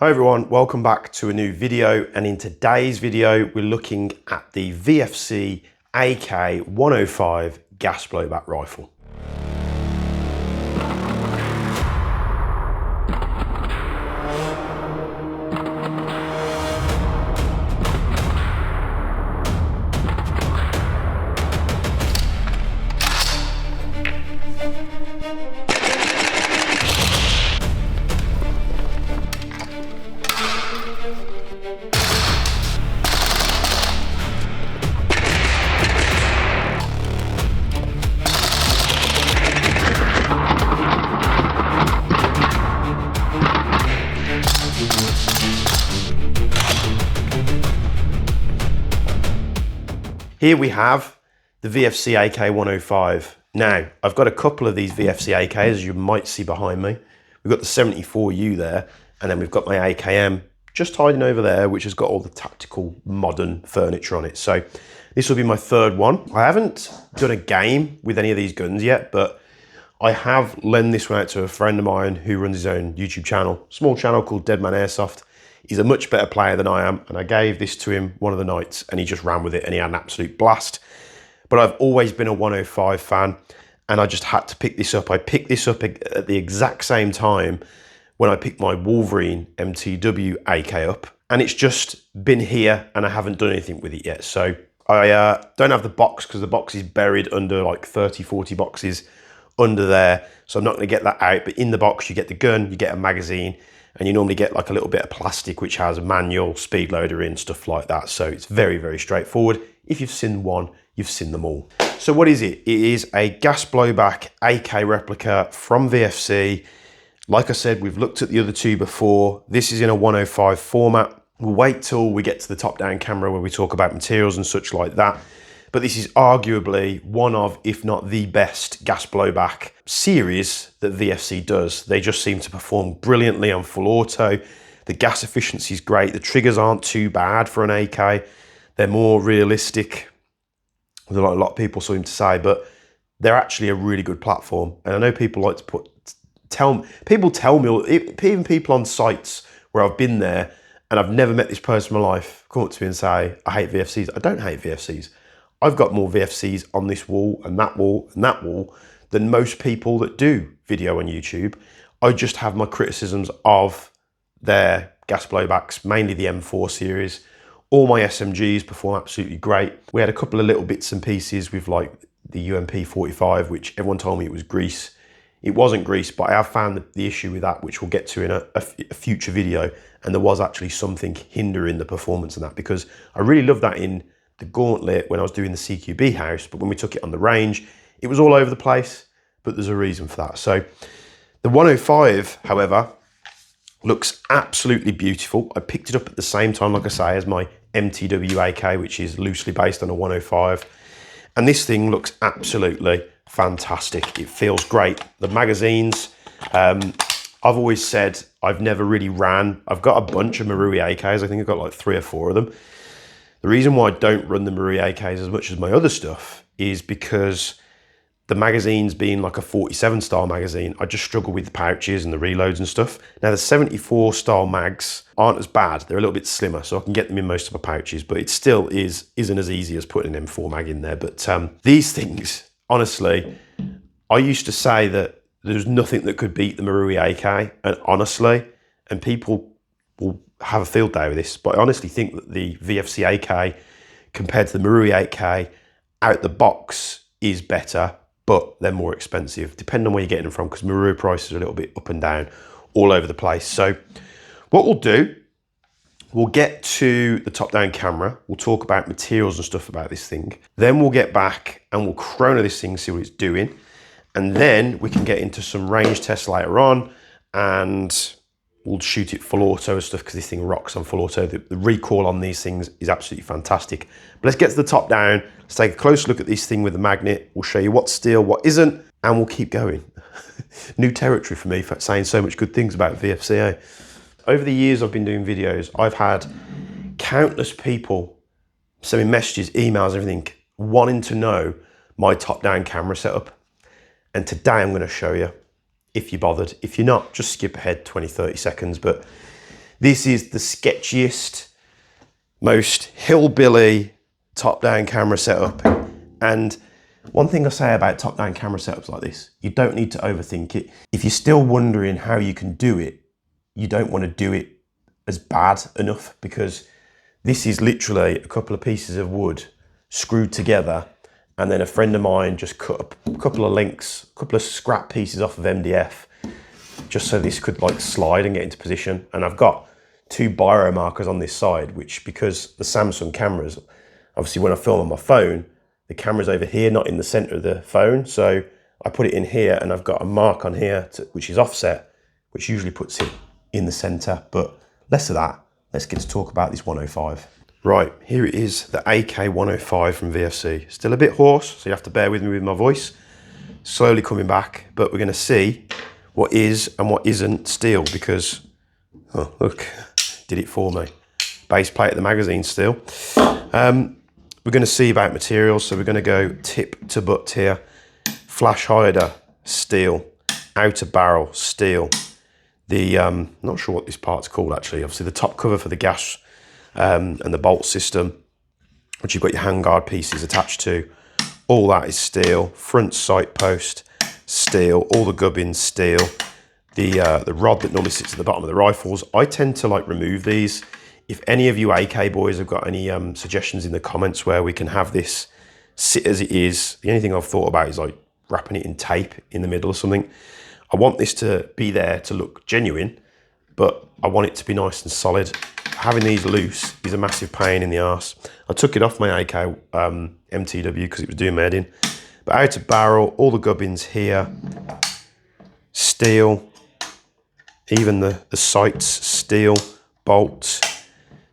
Hi everyone, welcome back to a new video, and in today's video we're looking at the VFC AK105 gas blowback rifle. Here we have the VFC AK105. Now, I've got a couple of these VFC AKs, as you might see behind me. We've got the 74U there, and then we've got my AKM just hiding over there, which has got all the tactical modern furniture on it. So this will be my third one. I haven't done a game with any of these guns yet, but I have lent this one out to a friend of mine who runs his own YouTube channel, small channel called Deadman Airsoft. He's a much better player than I am, and I gave this to him one of the nights and he just ran with it and he had an absolute blast. But I've always been a 105 fan and I just had to pick this up. I picked this up at the exact same time when I picked my Wolverine MTW AK up, and it's just been here and I haven't done anything with it yet. So I don't have the box because the box is buried under like 30, 40 boxes under there. So I'm not going to get that out, but in the box you get the gun, you get a magazine, and you normally get like a little bit of plastic which has a manual, speed loader in, stuff like that. So it's very, very straightforward. If you've seen one, you've seen them all. So what is it? It is a gas blowback AK replica from VFC. Like I said, we've looked at the other two before. This is in a 105 format. We'll wait till we get to the top-down camera where we talk about materials and such like that. But this is arguably one of, if not the best gas blowback series that VFC does. They just seem to perform brilliantly on full auto. The gas efficiency is great. The triggers aren't too bad for an AK. They're more realistic, as a lot of people seem to say, but they're actually a really good platform. And I know people like to people tell me, even people on sites where I've been there and I've never met this person in my life, come up to me and say, I hate VFCs. I don't hate VFCs. I've got more VFCs on this wall and that wall and that wall than most people that do video on YouTube. I just have my criticisms of their gas blowbacks, mainly the M4 series. All my SMGs perform absolutely great. We had a couple of little bits and pieces with like the UMP 45, which everyone told me it was grease. It wasn't grease, but I have found the issue with that, which we'll get to in a future video. And there was actually something hindering the performance of that, because I really love that in the Gauntlet when I was doing the CQB house, but when we took it on the range, it was all over the place, but there's a reason for that. So the 105, however, looks absolutely beautiful. I picked it up at the same time, like I say, as my MTW AK, which is loosely based on a 105. And this thing looks absolutely fantastic. It feels great. The magazines, I've always said I've never really ran. I've got a bunch of Marui AKs. I think I've got like 3 or 4 of them. The reason why I don't run the Marui AKs as much as my other stuff is because the magazines being like a 47 style magazine, I just struggle with the pouches and the reloads and stuff. Now the 74 style mags aren't as bad. They're a little bit slimmer, so I can get them in most of my pouches, but it still isn't as easy as putting an M4 mag in there. But these things, honestly, I used to say that there's nothing that could beat the Marui AK, and honestly, and people will have a field day with this, but I honestly think that the VFC AK compared to the Marui AK out the box is better, but they're more expensive, depending on where you're getting them from, because Marui prices are a little bit up and down all over the place. So what we'll do, we'll get to the top-down camera, we'll talk about materials and stuff about this thing, then we'll get back and we'll chrono this thing, see what it's doing, and then we can get into some range tests later on, and we'll shoot it full auto and stuff, because this thing rocks on full auto. The recoil on these things is absolutely fantastic. But let's get to the top down. Let's take a close look at this thing with the magnet. We'll show you what's steel, what isn't, and we'll keep going. New territory for me for saying so much good things about VFCA. Over the years I've been doing videos, I've had countless people sending messages, emails, everything, wanting to know my top-down camera setup. And today I'm going to show you, if you're bothered. If you're not, just skip ahead 20, 30 seconds. But This is the sketchiest, most hillbilly top-down camera setup. And one thing I say about top-down camera setups like this, you don't need to overthink it. If you're still wondering how you can do it, you don't want to do it as bad enough, because this is literally a couple of pieces of wood screwed together, and then a friend of mine just cut a couple of links, a couple of scrap pieces off of MDF, just so this could like slide and get into position. And I've got 2 biro markers on this side, which, because the Samsung cameras, obviously when I film on my phone, the camera's over here, not in the center of the phone. So I put it in here, and I've got a mark on here, which is offset, which usually puts it in the center. But less of that, let's get to talk about this 105. Right, here it is, the AK105 from VFC. Still a bit hoarse, so you have to bear with me with my voice. Slowly coming back, but we're gonna see what is and what isn't steel, because, oh look, did it for me. Base plate of the magazine steel. We're gonna see about materials, so we're gonna go tip to butt here. Flash hider, steel. Outer barrel, steel. The, not sure what this part's called actually, obviously the top cover for the gas and the bolt system, which you've got your handguard pieces attached to, all that is steel. Front sight post, steel. All the gubbins, steel. The rod that normally sits at the bottom of the rifles, I tend to like remove these. If any of you AK boys have got any suggestions in the comments where we can have this sit as it is, the only thing I've thought about is like wrapping it in tape in the middle or something. I want this to be there to look genuine, but I want it to be nice and solid. Having these loose is a massive pain in the arse. I took it off my AK MTW because it was doing my head in. But outer barrel, all the gubbins here, steel, even the sights, steel, bolts,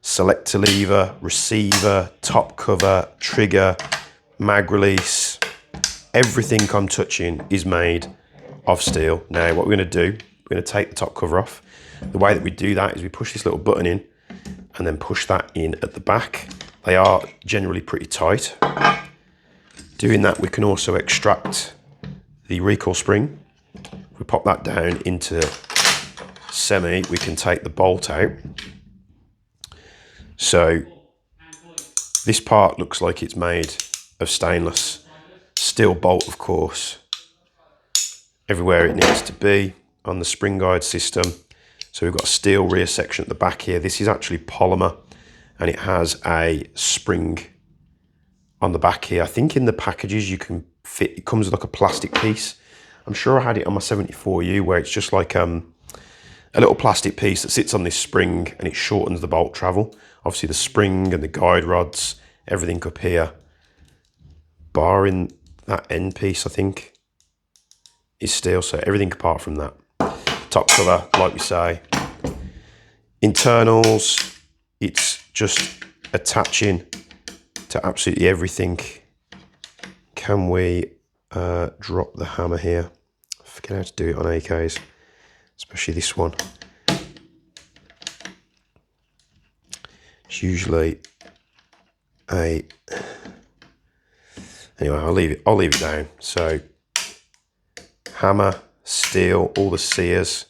selector lever, receiver, top cover, trigger, mag release. Everything I'm touching is made of steel. Now what we're going to do, we're going to take the top cover off. The way that we do that is we push this little button in and then push that in at the back. They are generally pretty tight. Doing that, we can also extract the recoil spring. If we pop that down into semi, we can take the bolt out. So this part looks like it's made of stainless steel bolt, of course, everywhere it needs to be on the spring guide system. So we've got a steel rear section at the back here. This is actually polymer, and it has a spring on the back here. I think in the packages you can fit, it comes with like a plastic piece. I'm sure I had it on my 74U where it's just like a little plastic piece that sits on this spring and it shortens the bolt travel. Obviously the spring and the guide rods, everything up here, barring that end piece, I think, is steel. So everything apart from that. Top cover, like we say. Internals, it's just attaching to absolutely everything. Can we drop the hammer here? I forget how to do it on AKs, especially this one. It's usually a, anyway, I'll leave it down. So hammer, steel, all the sears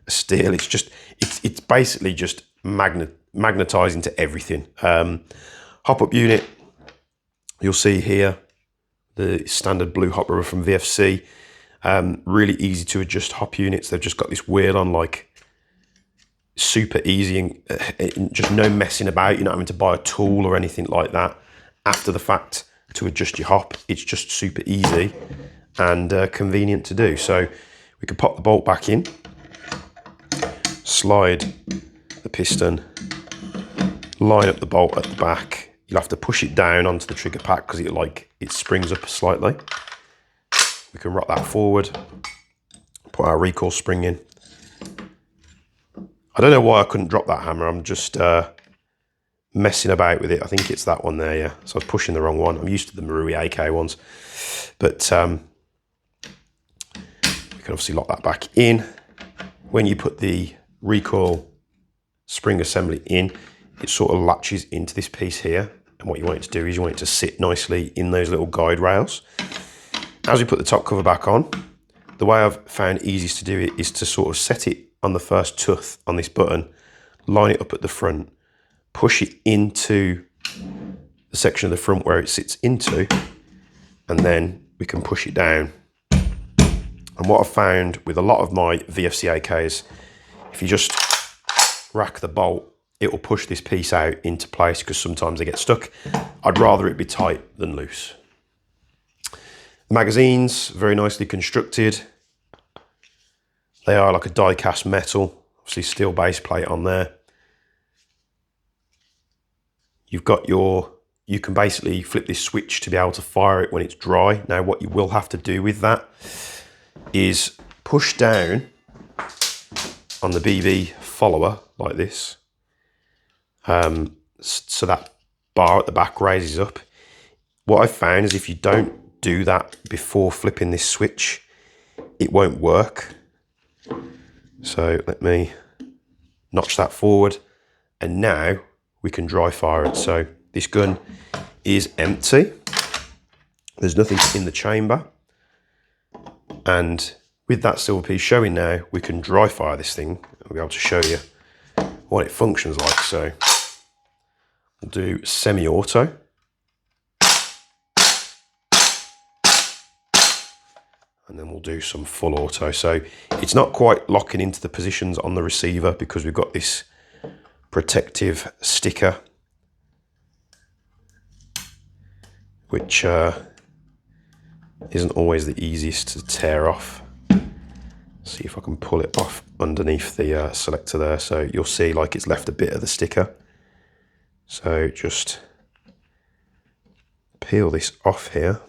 are steel. It's basically just magnetizing to everything. Hop up unit, you'll see here the standard blue hop rubber from VFC. Really easy to adjust hop units. They've just got this wheel on, like super easy and just no messing about. You're not having to buy a tool or anything like that after the fact to adjust your hop. It's just super easy and convenient to do. So we can pop the bolt back in, slide the piston, line up the bolt at the back. You'll have to push it down onto the trigger pack because it springs up slightly. We can rock that forward, put our recoil spring in. I don't know why I couldn't drop that hammer. I'm just messing about with it. I think it's that one there, yeah. So I was pushing the wrong one. I'm used to the Marui AK ones. But we can obviously lock that back in. When you put the recoil spring assembly in, it sort of latches into this piece here. And what you want it to do is you want it to sit nicely in those little guide rails. As we put the top cover back on, the way I've found easiest to do it is to sort of set it on the first tooth on this button, line it up at the front, push it into the section of the front where it sits into, and then we can push it down. And what I've found with a lot of my VFC AKs, if you just rack the bolt, it will push this piece out into place because sometimes they get stuck. I'd rather it be tight than loose. The magazines, very nicely constructed. They are like a die-cast metal, obviously steel base plate on there. You've got you can basically flip this switch to be able to fire it when it's dry. Now what you will have to do with that is push down on the BB follower like this. So that bar at the back raises up. What I've found is if you don't do that before flipping this switch, it won't work. So let me notch that forward, and now we can dry fire it. So this gun is empty. There's nothing in the chamber. And with that silver piece showing now, we can dry fire this thing. I'll be able to show you what it functions like. So we'll do semi-auto. And then we'll do some full auto. So it's not quite locking into the positions on the receiver because we've got this protective sticker, which isn't always the easiest to tear off. See if I can pull it off underneath the selector there. So you'll see like it's left a bit of the sticker. So just peel this off here.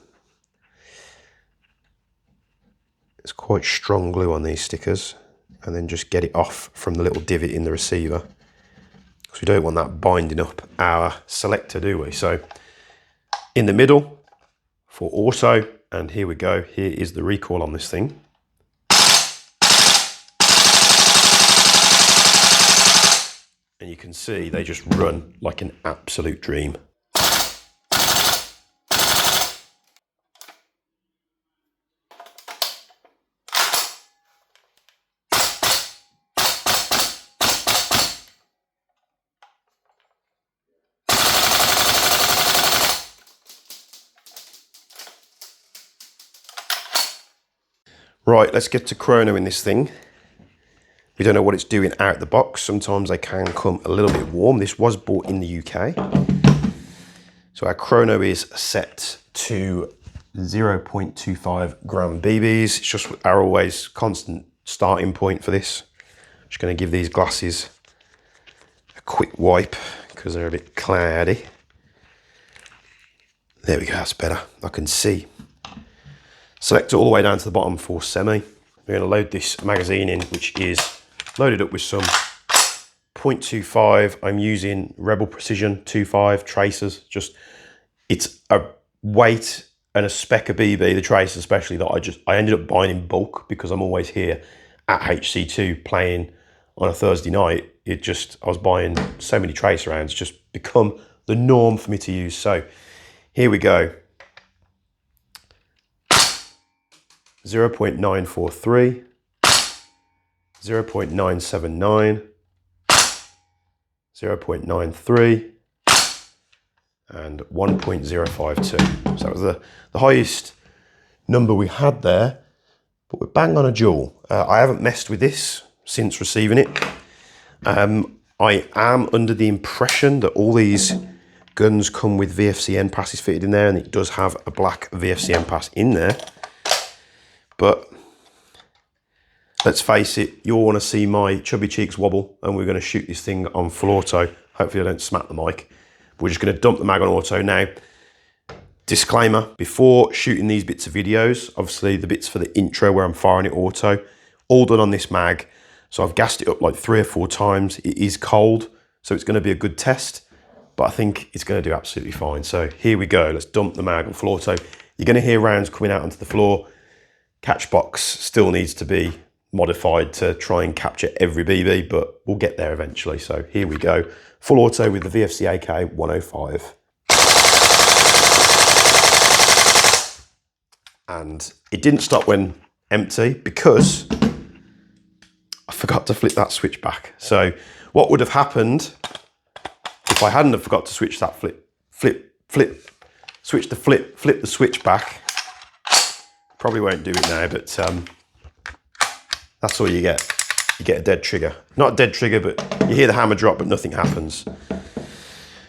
It's quite strong glue on these stickers, and then just get it off from the little divot in the receiver, because we don't want that binding up our selector, do we? So in the middle for auto, and here we go. Here is the recoil on this thing. And you can see they just run like an absolute dream. Right, let's get to Chrono in this thing. We don't know what it's doing out the box. Sometimes they can come a little bit warm. This was bought in the UK. So our Chrono is set to 0.25 gram BBs. It's just our always constant starting point for this. Just going to give these glasses a quick wipe because they're a bit cloudy. There we go, that's better. I can see. Select it all the way down to the bottom for semi. We're going to load this magazine in, which is loaded up with some 0.25. I'm using Rebel Precision 25 tracers. Just, it's a weight and a spec of BB, the tracers especially, that I ended up buying in bulk because I'm always here at HC2 playing on a Thursday night. I was buying so many tracer rounds, just become the norm for me to use. So here we go. 0.943, 0.979, 0.93, and 1.052. So that was the highest number we had there, but we're bang on a jewel. I haven't messed with this since receiving it. I am under the impression that all these guns come with VFC end passes fitted in there, and it does have a black VFC end pass in there. But let's face it, you all want to see my chubby cheeks wobble, and we're going to shoot this thing on full auto. Hopefully I don't smack the mic. But we're just going to dump the mag on auto. Now, disclaimer, before shooting these bits of videos, obviously the bits for the intro where I'm firing it auto, all done on this mag. So I've gassed it up like 3 or 4 times. It is cold, so it's going to be a good test, but I think it's going to do absolutely fine. So here we go. Let's dump the mag on full auto. You're going to hear rounds coming out onto the floor. Catchbox still needs to be modified to try and capture every BB, but we'll get there eventually. So here we go. Full auto with the VFC AK105. And it didn't stop when empty because I forgot to flip that switch back. So What would have happened if I hadn't have forgot to switch that flip the switch back? Probably won't do it now, but that's all you get. You get a dead trigger. Not a dead trigger, but you hear the hammer drop, but nothing happens.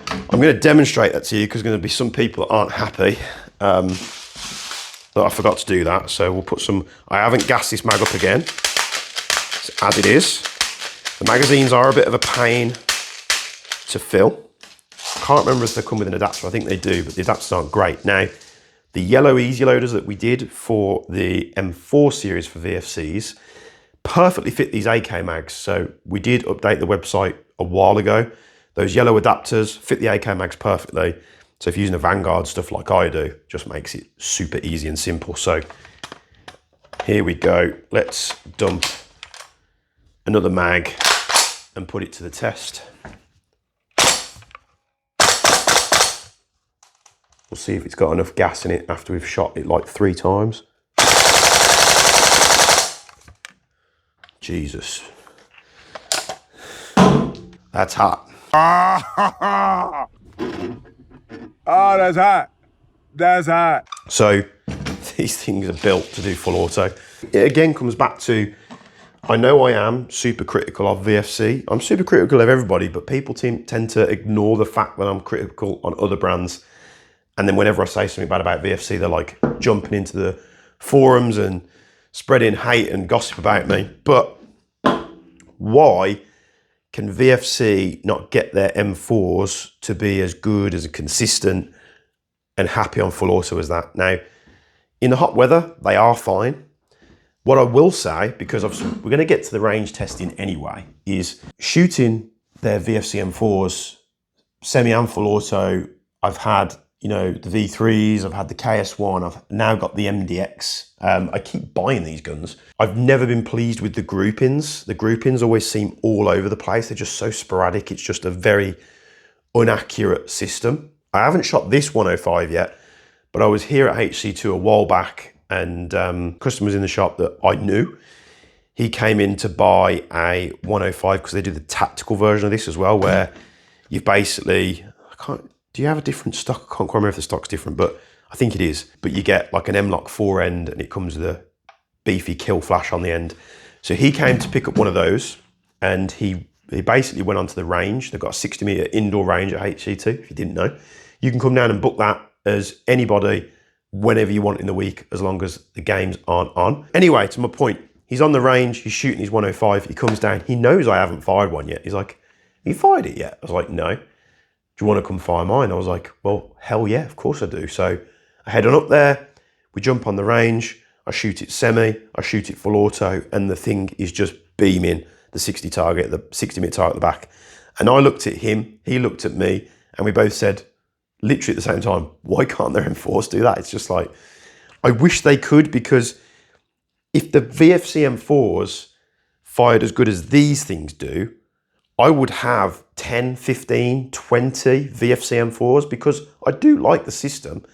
I'm going to demonstrate that to you because there's going to be some people that aren't happy that I forgot to do that. So we'll put some, I haven't gassed this mag up again, as it is. The magazines are a bit of a pain to fill. Can't remember if they come with an adapter. I think they do, but the adapters aren't great. Now, the yellow easy loaders that we did for the M4 series for VFCs perfectly fit these AK mags. So we did update the website a while ago. Those yellow adapters fit the AK mags perfectly. So if you're using a Vanguard stuff like I do, just makes it super easy and simple. So here we go. Let's dump another mag and put it to the test. We'll see if it's got enough gas in it after we've shot it like 3 times. Jesus. That's hot. Oh, that's hot. That's hot. So these things are built to do full auto. It again comes back to, I know I am super critical of VFC. I'm super critical of everybody, but people tend to ignore the fact that I'm critical on other brands. And then whenever I say something bad about VFC, they're like jumping into the forums and spreading hate and gossip about me. But why can VFC not get their M4s to be as good, as consistent and happy on full auto as that? Now, in the hot weather, they are fine. What I will say, because we're going to get to the range testing anyway, is shooting their VFC M4s semi and full auto. I've had, you know, the V3s, I've had the KS1, I've now got the MDX. I keep buying these guns. I've never been pleased with the groupings. The groupings always seem all over the place. They're just so sporadic. It's just a very inaccurate system. I haven't shot this 105 yet, but I was here at HC2 a while back, and customers in the shop that I knew, he came in to buy a 105 because they do the tactical version of this as well, where you've basically, do you have a different stock? I can't quite remember if the stock's different, but I think it is. But you get like an M-Lock 4 end and it comes with a beefy kill flash on the end. So he came to pick up one of those, and he basically went onto the range. They've got a 60 meter indoor range at HC2, if you didn't know. You can come down and book that as anybody whenever you want in the week, as long as the games aren't on. Anyway, to my point, he's on the range, he's shooting his 105, he comes down, he knows I haven't fired one yet. He's like, have you fired it yet? I was like, no. Do you want to come fire mine? I was like, well, hell yeah, of course I do. So I head on up there, we jump on the range, I shoot it semi, I shoot it full auto, and the thing is just beaming the 60 target, the 60 meter target at the back. And I looked at him, he looked at me, and we both said, literally at the same time, why can't their M4s do that? It's just like, I wish they could, because if the VFC M4s fired as good as these things do, I would have 10, 15, 20 VFC M4s, because I do like the system.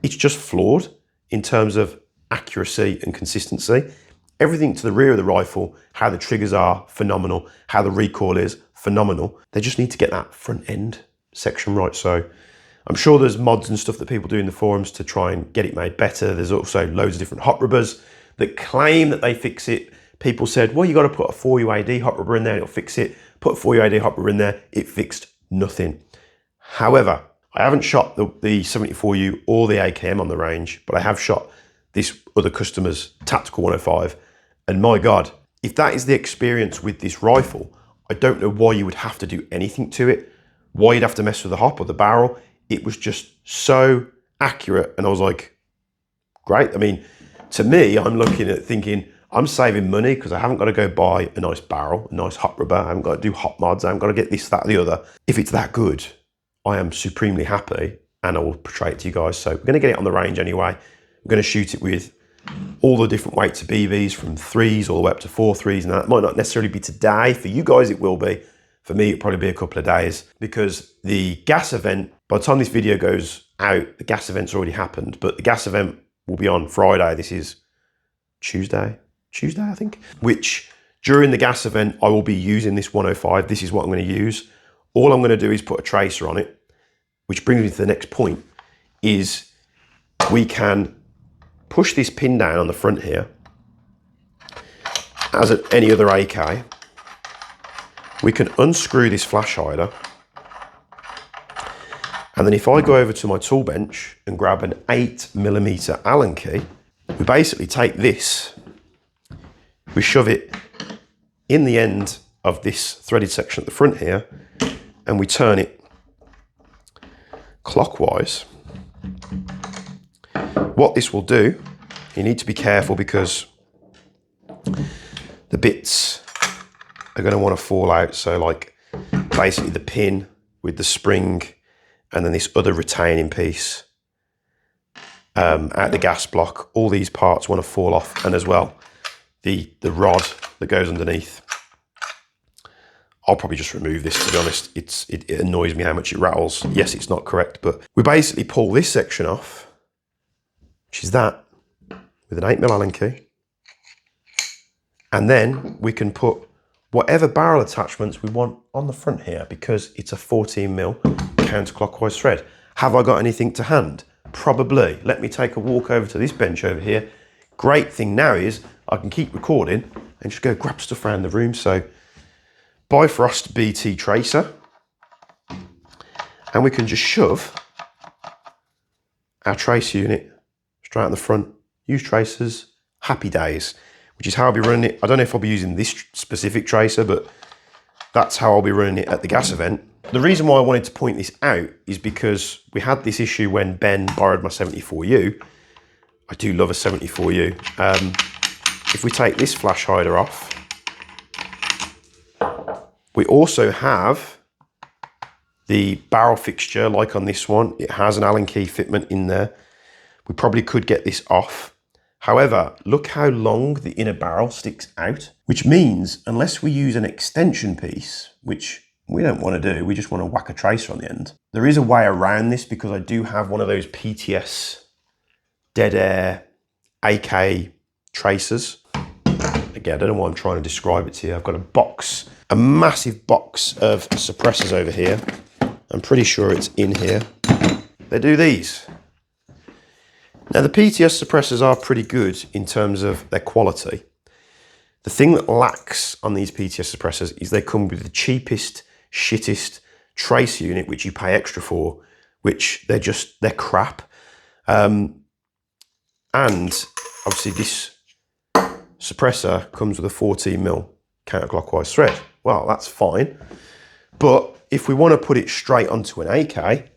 It's just flawed in terms of accuracy and consistency. Everything to the rear of the rifle, how the triggers are, phenomenal. How the recoil is, phenomenal. They just need to get that front end section right. So I'm sure there's mods and stuff that people do in the forums to try and get it made better. There's also loads of different hot rubbers that claim that they fix it. People said, well, you got to put a 4UAD hot rubber in there, it'll fix it. Put a 4UAD hot rubber in there, it fixed nothing. However, I haven't shot the 74U or the AKM on the range, but I have shot this other customer's tactical 105. And my God, if that is the experience with this rifle, I don't know why you would have to do anything to it, why you'd have to mess with the hop or the barrel. It was just so accurate. And I was like, great. I mean, to me, I'm looking at thinking, I'm saving money because I haven't got to go buy a nice barrel, a nice hot rubber. I haven't got to do hot mods. I haven't got to get this, that, the other. If it's that good, I am supremely happy, and I will portray it to you guys. So we're going to get it on the range anyway. We're going to shoot it with all the different weights of BBs, from 3s all the way up to 4.3s. And that might not necessarily be today. For you guys, it will be. For me, it'll probably be a couple of days, because the gas event, by the time this video goes out, the gas event's already happened, but the gas event will be on Friday. This is Tuesday, I think, which During the gas event, I will be using this 105. This is what I'm going to use. All I'm going to do is put a tracer on it, which brings me to the next point, is we can push this pin down on the front here, as at any other AK. We can unscrew this flash hider, and then if I go over to my tool bench and grab an 8mm Allen key, we basically take this, we shove it in the end of this threaded section at the front here, and we turn it clockwise. What this will do, you need to be careful because the bits are going to want to fall out. So like basically the pin with the spring and then this other retaining piece at the gas block, all these parts want to fall off, and as well the rod that goes underneath. I'll probably just remove this, to be honest. It annoys me how much it rattles. Yes, it's not correct, but we basically pull this section off, which is that, with an 8mm Allen key. And then we can put whatever barrel attachments we want on the front here, because it's a 14mm counterclockwise thread. Have I got anything to hand? Probably. Let me take a walk over to this bench over here. Great thing now is I can keep recording and just go grab stuff around the room. So Bifrost BT tracer, and we can just shove our trace unit straight on the front. Use tracers, happy days, which is how I'll be running it. I don't know if I'll be using this specific tracer, but that's how I'll be running it at the gas event. The reason why I wanted to point this out is because we had this issue when Ben borrowed my 74U. I do love a 74U. If we take this flash hider off, we also have the barrel fixture, like on this one. It has an Allen key fitment in there. We probably could get this off. However, look how long the inner barrel sticks out, which means unless we use an extension piece, which we don't want to do, we just want to whack a tracer on the end. There is a way around this because I do have one of those PTS dead air AK tracers. Again, I don't know why I'm trying to describe it to you. I've got a box, a massive box of suppressors over here. I'm pretty sure it's in here. They do these. Now the PTS suppressors are pretty good in terms of their quality. The thing that lacks on these PTS suppressors is they come with the cheapest, shittest trace unit, which you pay extra for, which they're crap. And obviously this suppressor comes with a 14mm counterclockwise thread. Well, that's fine. But if we want to put it straight onto an AK,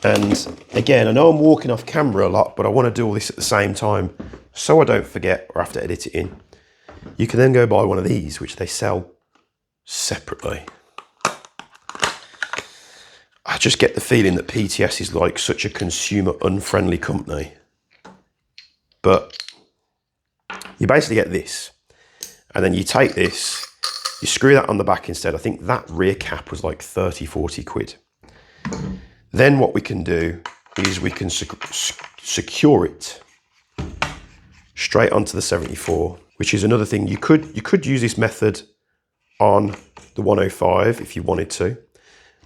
and again, I know I'm walking off camera a lot, but I want to do all this at the same time so I don't forget or have to edit it in. You can then go buy one of these, which they sell separately. I just get the feeling that PTS is like such a consumer unfriendly company. But you basically get this, and then you take this, you screw that on the back instead. I think that rear cap was like 30, 40 quid. Then what we can do is we can secure it straight onto the 74, which is another thing. You could use this method on the 105 if you wanted to,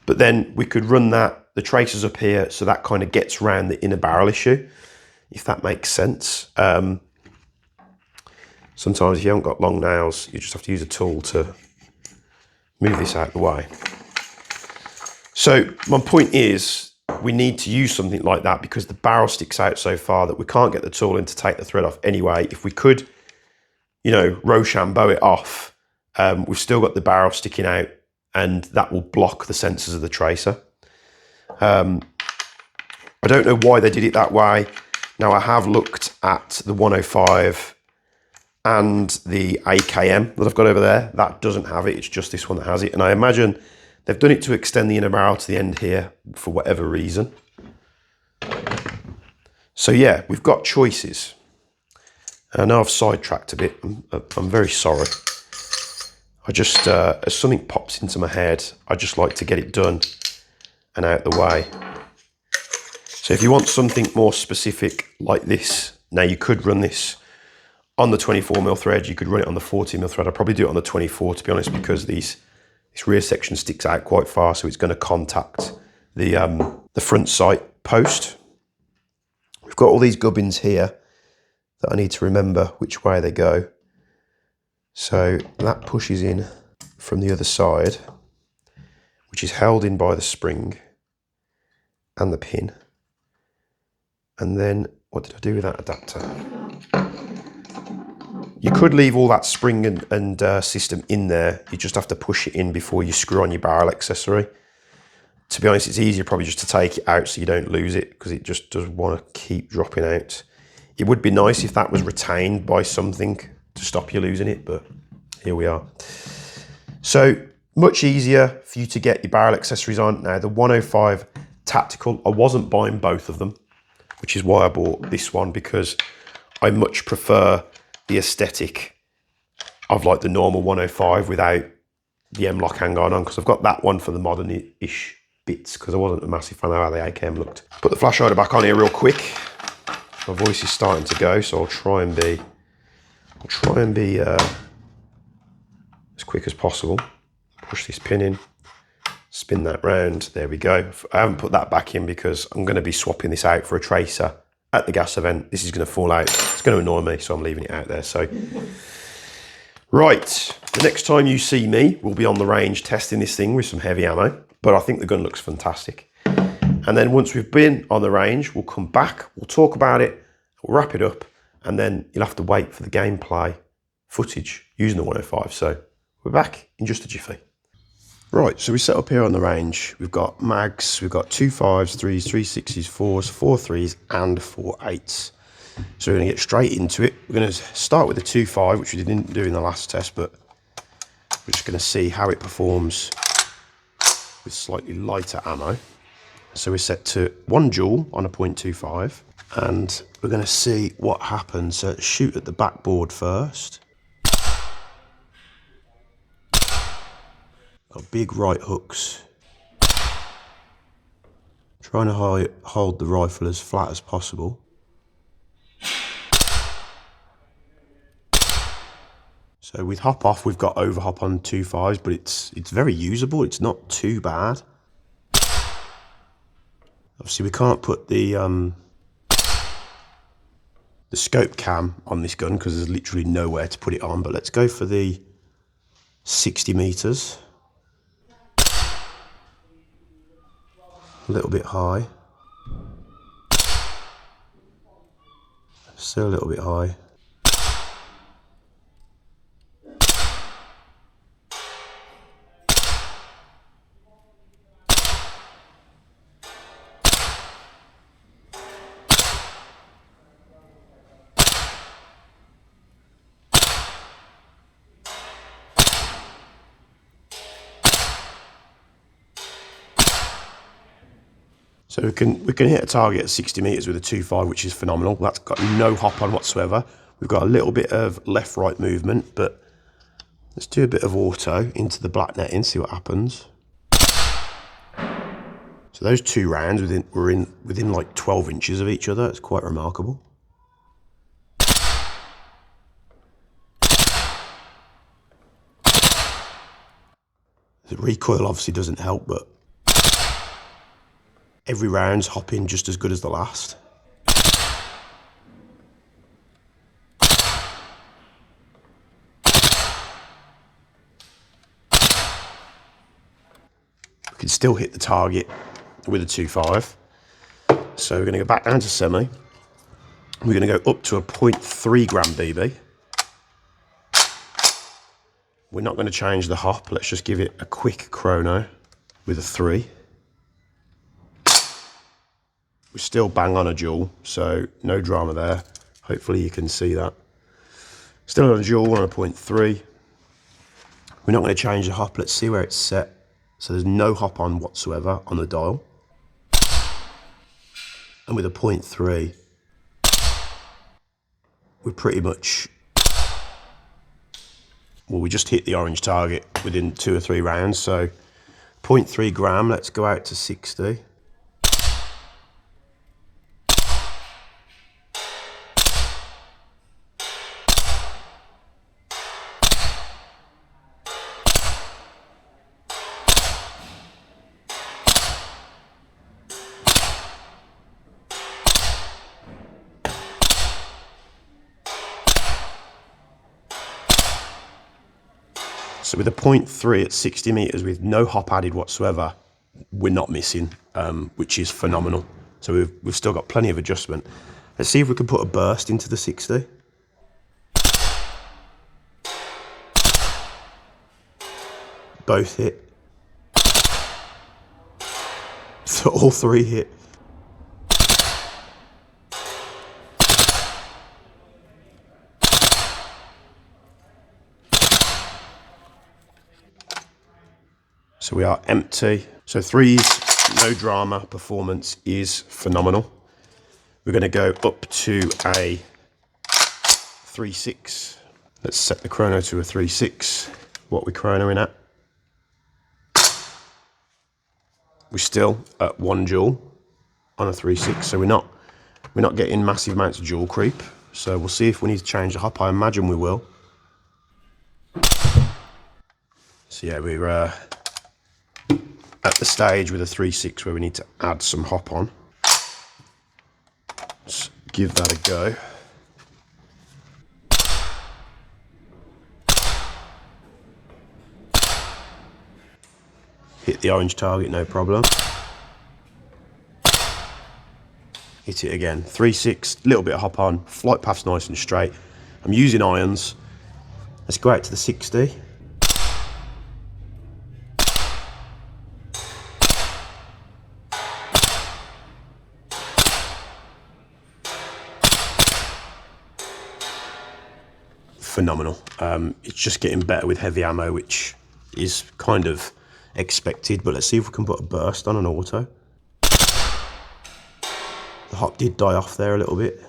but then we could run the tracers up here, so that kind of gets around the inner barrel issue, if that makes sense. Sometimes if you haven't got long nails, you just have to use a tool to move this out of the way. So my point is, we need to use something like that because the barrel sticks out so far that we can't get the tool in to take the thread off anyway. If we could, you know, Rochambeau it off, we've still got the barrel sticking out, and that will block the sensors of the tracer. I don't know why they did it that way. Now, I have looked at the 105 and the AKM that I've got over there. That doesn't have it, it's just this one that has it. And I imagine they've done it to extend the inner barrel to the end here for whatever reason. So yeah, we've got choices. I know I've sidetracked a bit. I'm very sorry. I just, as something pops into my head, I just like to get it done and out the way. So if you want something more specific like this, now you could run this on the 24mm thread. You could run it on the 40mm thread. I'd probably do it on the 24 to be honest, because this rear section sticks out quite far, so it's going to contact the front sight post. We've got all these gubbins here that I need to remember which way they go. So that pushes in from the other side, which is held in by the spring and the pin. And then, what did I do with that adapter? You could leave all that spring and system in there. You just have to push it in before you screw on your barrel accessory. To be honest, it's easier probably just to take it out so you don't lose it, because it just does want to keep dropping out. It would be nice if that was retained by something to stop you losing it, but here we are. So much easier for you to get your barrel accessories on. Now the 105 Tactical, I wasn't buying both of them, which is why I bought this one, because I much prefer the aesthetic of like the normal 105 without the M-lock hang on, because I've got that one for the modern-ish bits, because I wasn't a massive fan of how the AKM looked. Put the flash hider back on here real quick. My voice is starting to go, so I'll try and be as quick as possible. Push this pin in, spin that round. There we go. I haven't put that back in because I'm going to be swapping this out for a tracer at the gas event. This is going to fall out. It's going to annoy me, so I'm leaving it out there. So, right, the next time you see me, we'll be on the range testing this thing with some heavy ammo. But I think the gun looks fantastic. And then once we've been on the range, we'll come back, we'll talk about it, we'll wrap it up, and then you'll have to wait for the gameplay footage using the 105. So we're back in just a jiffy. Right, so we set up here on the range. We've got mags, we've got 2 5s, 3s, 3 6s, 4s, 4 3s, and 4 8s. So we're going to get straight into it. We're going to start with the 2 5, which we didn't do in the last test, but we're just going to see how it performs with slightly lighter ammo. So we're set to 1 joule on a .25, and we're going to see what happens. So shoot at the backboard first. Got big right hooks. Trying to hold the rifle as flat as possible. So with hop off, we've got overhop on 2 5s, but it's very usable. It's not too bad. Obviously, we can't put the scope cam on this gun because there's literally nowhere to put it on. But let's go for the 60 meters. A little bit high. Still a little bit high. So we can hit a target at 60 meters with a 2.5, which is phenomenal. That's got no hop on whatsoever. We've got a little bit of left-right movement, but let's do a bit of auto into the black netting, see what happens. So those 2 rounds were within like 12 inches of each other. It's quite remarkable. The recoil obviously doesn't help, but every round's hopping just as good as the last. We can still hit the target with a 2.5. So we're going to go back down to semi. We're going to go up to a 0.3 gram BB. We're not going to change the hop. Let's just give it a quick chrono with a 3. We still bang on a joule, so no drama there. Hopefully you can see that. Still on a joule, on a 0.3. We're not going to change the hop. Let's see where it's set. So there's no hop on whatsoever on the dial. And with a 0.3, we're pretty much, well, we just hit the orange target within 2 or 3 rounds. So 0.3 gram, let's go out to 60. So with a 0.3 at 60 meters with no hop added whatsoever, we're not missing, which is phenomenal. So we've still got plenty of adjustment. Let's see if we can put a burst into the 60. Both hit. So all three hit. So we are empty. So threes, no drama, performance is phenomenal. We're going to go up to a 3.6. Let's set the chrono to a 3.6. What we're chronoing at. We're still at 1 joule on a 3.6, so we're not getting massive amounts of joule creep. So we'll see if we need to change the hop. I imagine we will. So yeah, we're at the stage with a 3.6 where we need to add some hop on. Let's give that a go. Hit the orange target, no problem. Hit it again. 3.6, little bit of hop on. Flight path's nice and straight. I'm using irons. Let's go out to the 60. Phenomenal. It's just getting better with heavy ammo, which is kind of expected, but let's see if we can put a burst on an auto. The hop did die off there a little bit.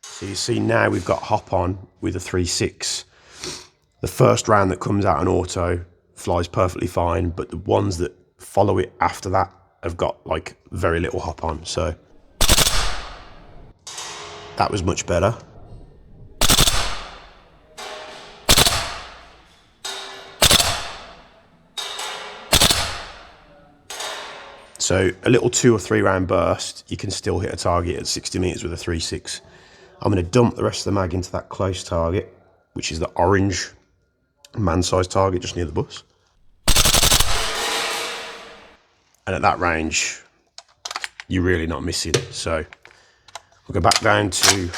So you see now we've got hop on with a 3.6. The first round that comes out an auto flies perfectly fine, but the ones that follow it after that have got like very little hop on. So that was much better. So a little 2 or 3 round burst, you can still hit a target at 60 meters with a 3.6. I'm going to dump the rest of the mag into that close target, which is the orange man-sized target just near the bus. And at that range, you're really not missing. So we'll go back down to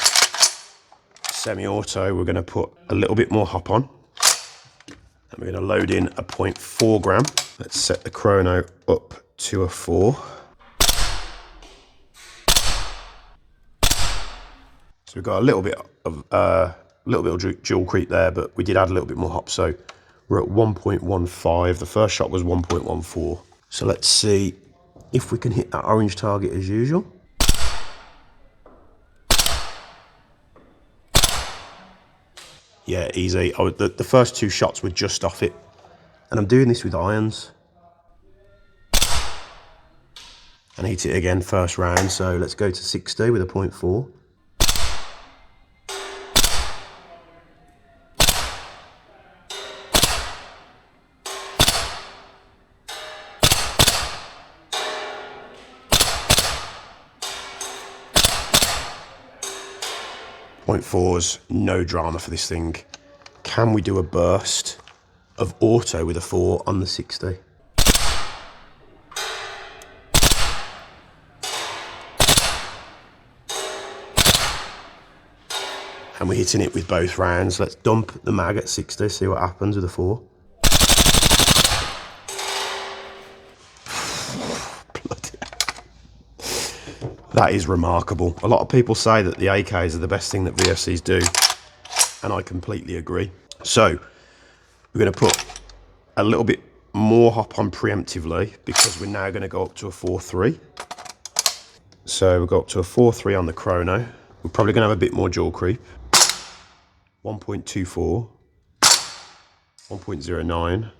semi-auto. We're going to put a little bit more hop on. And we're going to load in a 0.4 gram. Let's set the chrono up to a 4. So we've got a little bit of dual creep there, but we did add a little bit more hop. So we're at 1.15. The first shot was 1.14. So let's see if we can hit that orange target as usual. Yeah, easy. The first 2 shots were just off it. And I'm doing this with irons. And hit it again first round. So let's go to 60 with a 0.4. .4's no drama for this thing. Can we do a burst of auto with a 4 on the 60? And we're hitting it with both rounds. Let's dump the mag at 60, see what happens with a 4. That is remarkable. A lot of people say that the AKs are the best thing that VFCs do, and I completely agree. So we're going to put a little bit more hop on preemptively because we're now going to go up to a 4.3. So we'll go up to a 4.3 on the chrono. We're probably going to have a bit more jaw creep. 1.24, 1.09,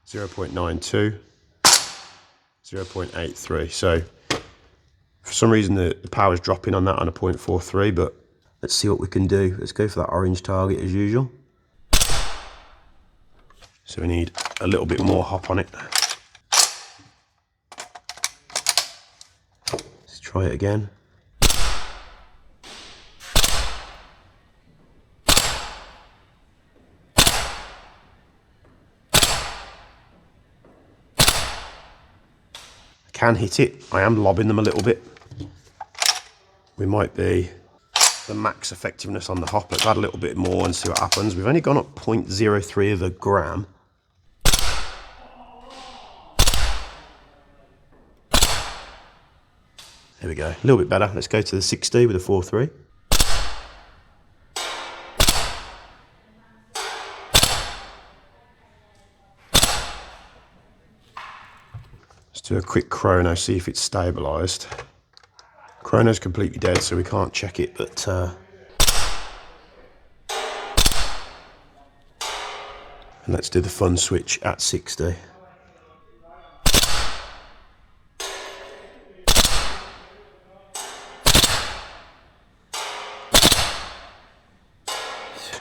0.92, 0.83. So for some reason the power's dropping on that on a 0.43, but let's see what we can do. Let's go for that orange target as usual. So we need a little bit more hop on it. Let's try it again. can hit it. I am lobbing them a little bit. We might be the max effectiveness on the hop. Let's add a little bit more and see what happens. We've only gone up 0.03 of a gram. There we go, a little bit better. Let's go to the 60 with a 4.3. Let's do a quick chrono, see if it's stabilised. Chrono's completely dead, so we can't check it, but and let's do the fun switch at 60.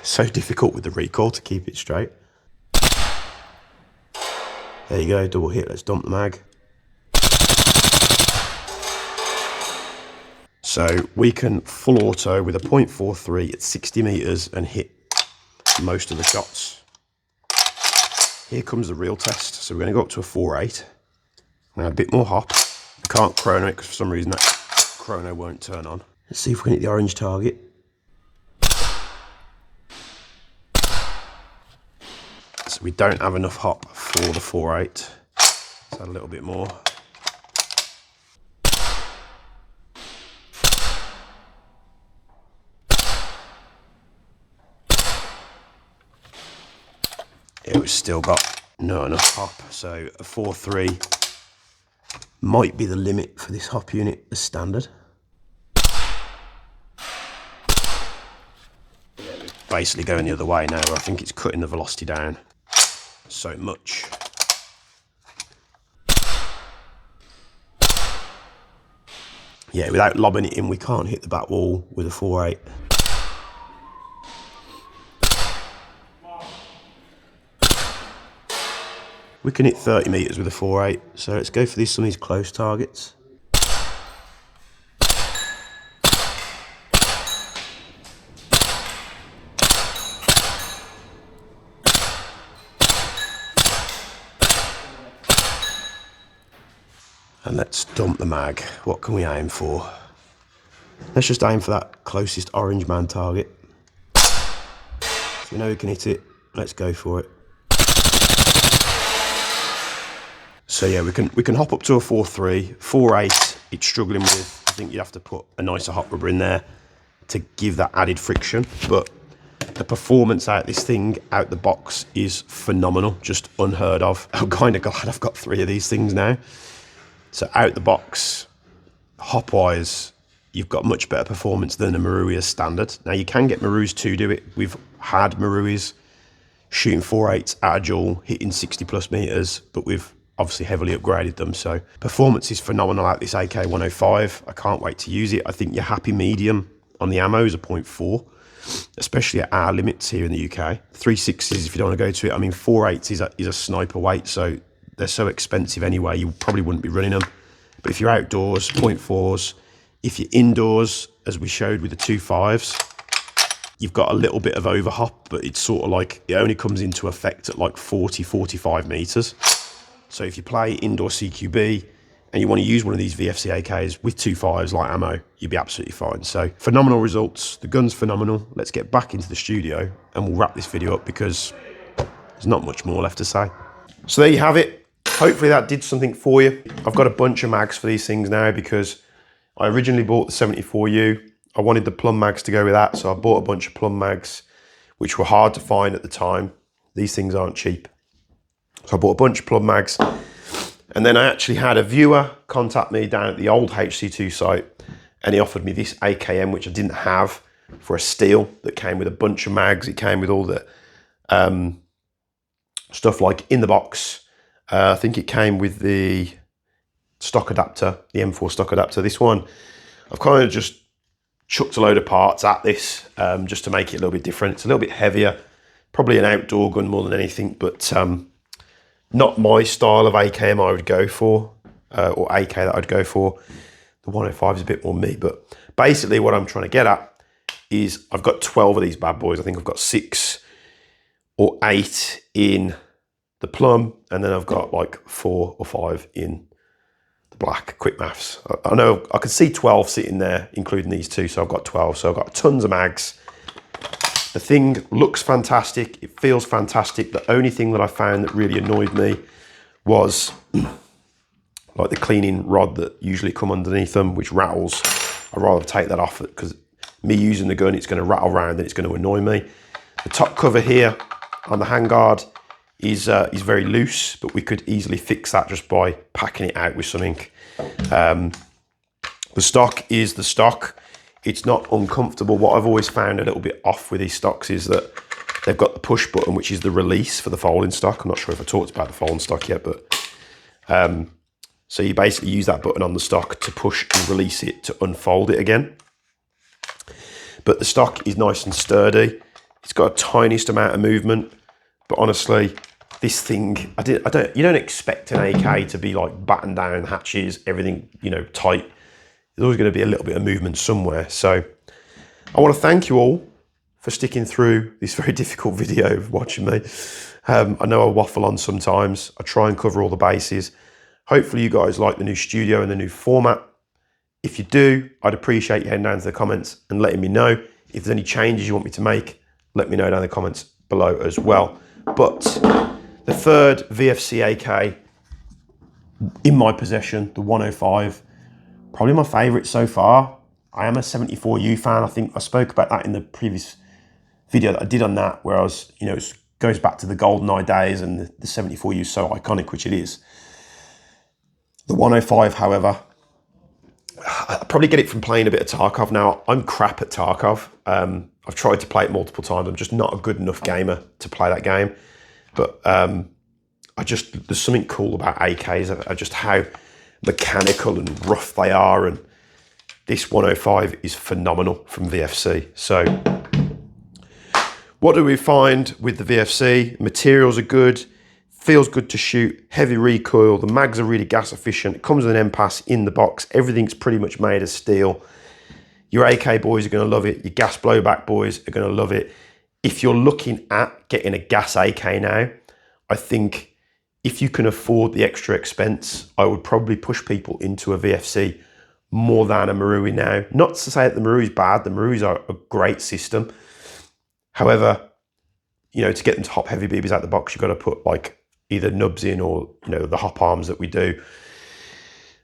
So difficult with the recoil to keep it straight. There you go, double hit. Let's dump the mag. So we can full auto with a 0.43 at 60 meters and hit most of the shots. Here comes the real test. So we're going to go up to a 4.8. Now a bit more hop. I can't chrono it because for some reason that chrono won't turn on. Let's see if we can hit the orange target. So we don't have enough hop for the 4.8. Let's add a little bit more. Yeah, we've still got not enough hop, so a 4.3 might be the limit for this hop unit as standard. Basically going the other way now, where I think it's cutting the velocity down so much. Yeah, without lobbing it in, we can't hit the back wall with a 4.8. We can hit 30 meters with a 4.8, so let's go for some of these close targets. And let's dump the mag. What can we aim for? Let's just aim for that closest orange man target. So we know we can hit it. Let's go for it. So yeah, we can hop up to a 4.3, 4.8. It's struggling with. I think you'd have to put a nicer hop rubber in there to give that added friction. But the performance out this thing out the box is phenomenal, just unheard of. I'm kind of glad I've got 3 of these things now. So out the box, hop wise, you've got much better performance than a Marui as standard. Now you can get Maruis to do it. We've had Maruis shooting 4.8s at a duel, hitting 60 plus meters, but we've obviously heavily upgraded them. So performance is phenomenal out this AK105. I can't wait to use it. I think your happy medium on the ammo is a 0.4, especially at our limits here in the UK. 3.6s if you don't want to go to it. I mean, 4.8s is a sniper weight, so they're so expensive anyway, you probably wouldn't be running them. But if you're outdoors, 0.4s. If you're indoors, as we showed with the 2.5s, you've got a little bit of overhop, but it's sort of like, it only comes into effect at like 40, 45 meters. So if you play indoor CQB and you want to use one of these VFC AKs with 2.5s like ammo, you'll be absolutely fine. So phenomenal results. The gun's phenomenal. Let's get back into the studio and we'll wrap this video up because there's not much more left to say. So there you have it. Hopefully that did something for you. I've got a bunch of mags for these things now because I originally bought the 74U. I wanted the plum mags to go with that, so I bought a bunch of plum mags, which were hard to find at the time. These things aren't cheap. So I bought a bunch of plum mags. And then I actually had a viewer contact me down at the old HC2 site, and he offered me this AKM, which I didn't have, for a steal that came with a bunch of mags. It came with all the stuff like in the box. I think it came with the stock adapter, the M4 stock adapter. This one, I've kind of just chucked a load of parts at this just to make it a little bit different. It's a little bit heavier, probably an outdoor gun more than anything, but not my style of AKM I would go for, or AK that I'd go for. The 105 is a bit more me, but basically what I'm trying to get at is I've got 12 of these bad boys. I think I've got 6 or 8 in the plum, and then I've got like 4 or 5 in the black, quick maths. I know I could see 12 sitting there, including these two, so I've got 12. So I've got tons of mags. The thing looks fantastic, it feels fantastic. The only thing that I found that really annoyed me was like the cleaning rod that usually come underneath them, which rattles. I'd rather take that off because me using the gun, it's going to rattle around and it's going to annoy me. The top cover here on the handguard is very loose, but we could easily fix that just by packing it out with some ink. The stock is the stock. It's not uncomfortable. What I've always found a little bit off with these stocks is that they've got the push button, which is the release for the folding stock. I'm not sure if I talked about the folding stock yet, but so you basically use that button on the stock to push and release it to unfold it again. But the stock is nice and sturdy. It's got a tiniest amount of movement, but honestly, this thing, you don't expect an AK to be like battened down hatches, everything, you know, tight. There's always going to be a little bit of movement somewhere. So I want to thank you all for sticking through this very difficult video of watching me. I know I waffle on sometimes. I try and cover all the bases. Hopefully you guys like the new studio and the new format. If you do, I'd appreciate you heading down to the comments and letting me know. If there's any changes you want me to make, let me know down in the comments below as well. But the third VFC AK in my possession, the 105, probably my favorite so far. I am a 74U fan. I think I spoke about that in the previous video that I did on that, where I was, you know, it goes back to the GoldenEye days and the 74U is so iconic, which it is. The 105, however, I probably get it from playing a bit of Tarkov. Now, I'm crap at Tarkov. I've tried to play it multiple times. I'm just not a good enough gamer to play that game. But there's something cool about AKs, just how mechanical and rough they are. And this 105 is phenomenal from VFC. So what do we find with the VFC? Materials are good. Feels good to shoot, heavy recoil, the mags are really gas efficient, it comes with an MPAS in the box, everything's pretty much made of steel. Your AK boys are gonna love it, your gas blowback boys are gonna love it. If you're looking at getting a gas AK now, I think if you can afford the extra expense, I would probably push people into a VFC more than a Marui now. Not to say that the Marui's bad, the Marui's are a great system. However, you know, to get them to hop heavy BBs out the box, you've got to put like either nubs in or, you know, the hop arms that we do.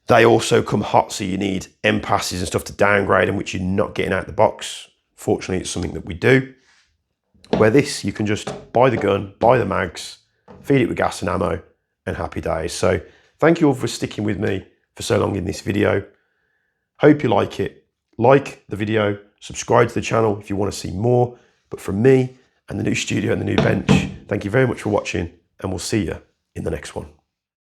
They also come hot, so you need MPASs and stuff to downgrade them, which you're not getting out the box. Fortunately, it's something that we do. Where this, you can just buy the gun, buy the mags, feed it with gas and ammo, and happy days. So thank you all for sticking with me for so long in this video. Hope you like it. Like the video, subscribe to the channel if you want to see more. But from me and the new studio and the new bench, thank you very much for watching, and we'll see you in the next one.